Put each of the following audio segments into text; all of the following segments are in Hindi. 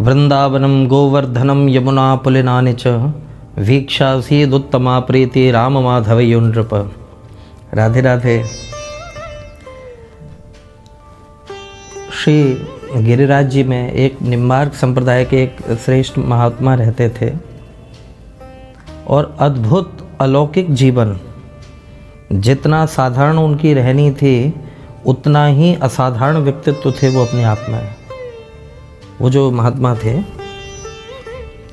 वृंदावनम गोवर्धनम यमुना पुलिनानि च वीक्षासीदुत्तमा प्रीति राम माधवयो नृप। राधे राधे। श्री गिरिराज जी में एक निम्बार्क संप्रदाय के एक श्रेष्ठ महात्मा रहते थे और अद्भुत अलौकिक जीवन, जितना साधारण उनकी रहनी थी उतना ही असाधारण व्यक्तित्व थे वो अपने आप में। वो जो महात्मा थे,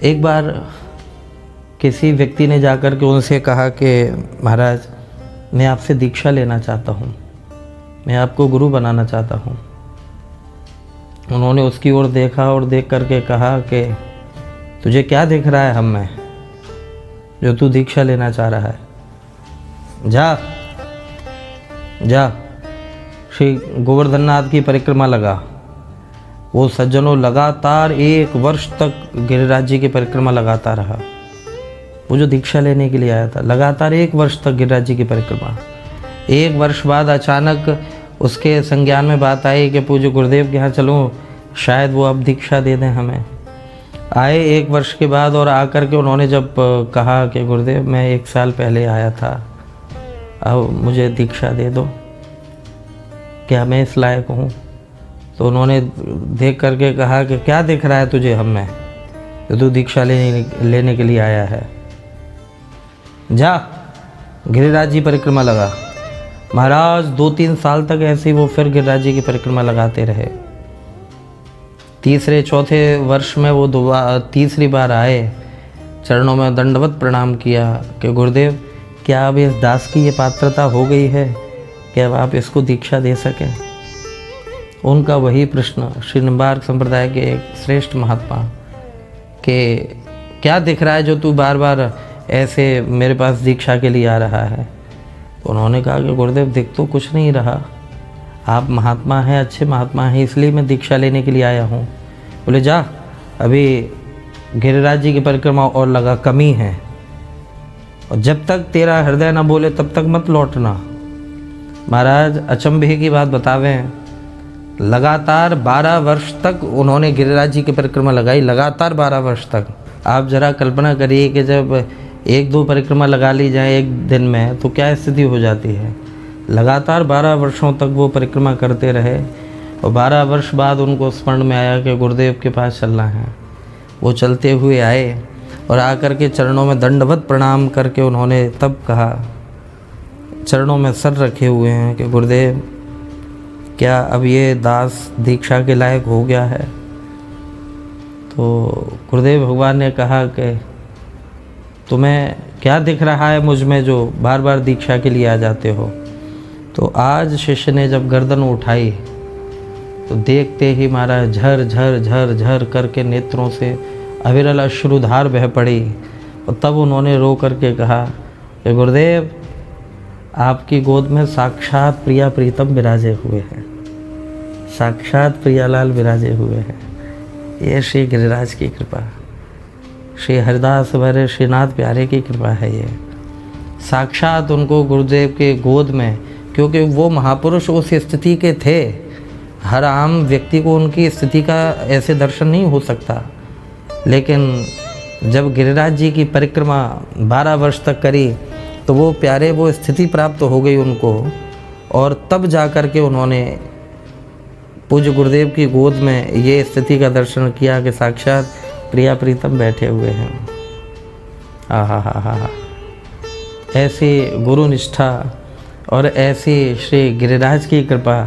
एक बार किसी व्यक्ति ने जाकर के उनसे कहा कि महाराज, मैं आपसे दीक्षा लेना चाहता हूँ, मैं आपको गुरु बनाना चाहता हूँ। उन्होंने उसकी ओर देखा और देख करके कहा कि तुझे क्या दिख रहा है हम में जो तू दीक्षा लेना चाह रहा है? जा जा श्री गोवर्धननाथ की परिक्रमा लगा। वो सज्जनों लगातार 1 वर्ष तक गिरिराज जी की परिक्रमा लगाता रहा। वो जो दीक्षा लेने के लिए आया था, लगातार 1 वर्ष तक गिरिराज जी की परिक्रमा। 1 वर्ष बाद अचानक उसके संज्ञान में बात आई कि पूज्य गुरुदेव के यहाँ चलूँ, शायद वो अब दीक्षा दे दें हमें। आए 1 वर्ष के बाद और आकर के उन्होंने जब कहा कि गुरुदेव मैं 1 साल पहले आया था, अब मुझे दीक्षा दे दो, क्या मैं इस लायक हूँ? तो उन्होंने देख करके कहा कि क्या दिख रहा है तुझे हम में तो तू दीक्षा लेने के लिए आया है? जा गिरिराज जी परिक्रमा लगा। महाराज 2-3 साल तक ऐसे ही वो फिर गिरिराज जी की परिक्रमा लगाते रहे। 3-4 वर्ष में वो तीसरी बार आए, चरणों में दंडवत प्रणाम किया कि गुरुदेव, क्या अब इस दास की ये पात्रता हो गई है कि अब आप इसको दीक्षा दे सकें? उनका वही प्रश्न श्री निम्बार्क संप्रदाय के एक श्रेष्ठ महात्मा कि क्या दिख रहा है जो तू बार बार ऐसे मेरे पास दीक्षा के लिए आ रहा है? तो उन्होंने कहा कि गुरुदेव, दिख तो कुछ नहीं रहा, आप महात्मा हैं, अच्छे महात्मा हैं, इसलिए मैं दीक्षा लेने के लिए आया हूँ। बोले जा, अभी गिरिराज जी की परिक्रमा और लगा, कमी है, और जब तक तेरा हृदय ना बोले तब तक मत लौटना। महाराज अचंभे की बात बतावें, लगातार 12 वर्ष तक उन्होंने गिरिराज जी की परिक्रमा लगाई, लगातार 12 वर्ष तक। आप जरा कल्पना करिए कि जब 1-2 परिक्रमा लगा ली जाए एक दिन में तो क्या स्थिति हो जाती है। लगातार 12 वर्षों तक वो परिक्रमा करते रहे और 12 वर्ष बाद उनको स्मरण में आया कि गुरुदेव के पास चलना है। वो चलते हुए आए और आकर के चरणों में दंडवत प्रणाम करके उन्होंने तब कहा, चरणों में सर रखे हुए हैं, कि गुरुदेव, क्या अब ये दास दीक्षा के लायक हो गया है? तो गुरुदेव भगवान ने कहा कि तुम्हें क्या दिख रहा है मुझ में जो बार बार दीक्षा के लिए आ जाते हो? तो आज शिष्य ने जब गर्दन उठाई तो देखते ही महाराज झर झर झर झर करके नेत्रों से अविरल अश्रुधार बह पड़ी। और तब उन्होंने रो करके कहा कि गुरुदेव, आपकी गोद में साक्षात प्रिया प्रीतम विराजे हुए हैं, साक्षात प्रियालाल विराजे हुए हैं। ये श्री गिरिराज की कृपा, श्री हरिदास भरे श्रीनाथ प्यारे की कृपा है। ये साक्षात उनको गुरुदेव के गोद में, क्योंकि वो महापुरुष उस स्थिति के थे, हर आम व्यक्ति को उनकी स्थिति का ऐसे दर्शन नहीं हो सकता। लेकिन जब गिरिराज जी की परिक्रमा 12 वर्ष तक करी तो वो प्यारे वो स्थिति प्राप्त हो गई उनको, और तब जा कर के उन्होंने पूज्य गुरुदेव की गोद में ये स्थिति का दर्शन किया कि साक्षात प्रिया प्रीतम बैठे हुए हैं। हा। ऐसी गुरु निष्ठा और ऐसी श्री गिरिराज की कृपा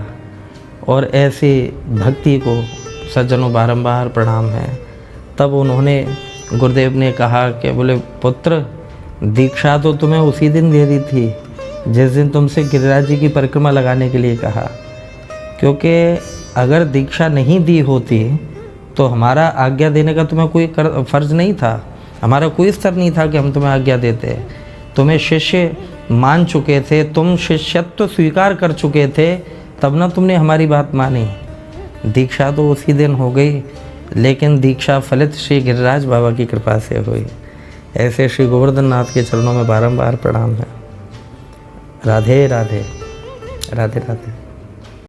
और ऐसी भक्ति को सज्जनों बारंबार प्रणाम है। तब उन्होंने गुरुदेव ने कहा कि बोले, पुत्र, दीक्षा तो तुम्हें उसी दिन दे दी थी जिस दिन तुमसे गिरिराज जी की परिक्रमा लगाने के लिए कहा, क्योंकि अगर दीक्षा नहीं दी होती तो हमारा आज्ञा देने का तुम्हें कोई फ़र्ज़ नहीं था, हमारा कोई स्तर नहीं था कि हम तुम्हें आज्ञा देते। तुम्हें शिष्य मान चुके थे, तुम शिष्यत्व स्वीकार कर चुके थे, तब ना तुमने हमारी बात मानी। दीक्षा तो उसी दिन हो गई, लेकिन दीक्षा फलित श्री गिरिराज बाबा की कृपा से हुई। ऐसे श्री गोवर्धन नाथ के चरणों में बारंबार प्रणाम है। राधे राधे, राधे राधे।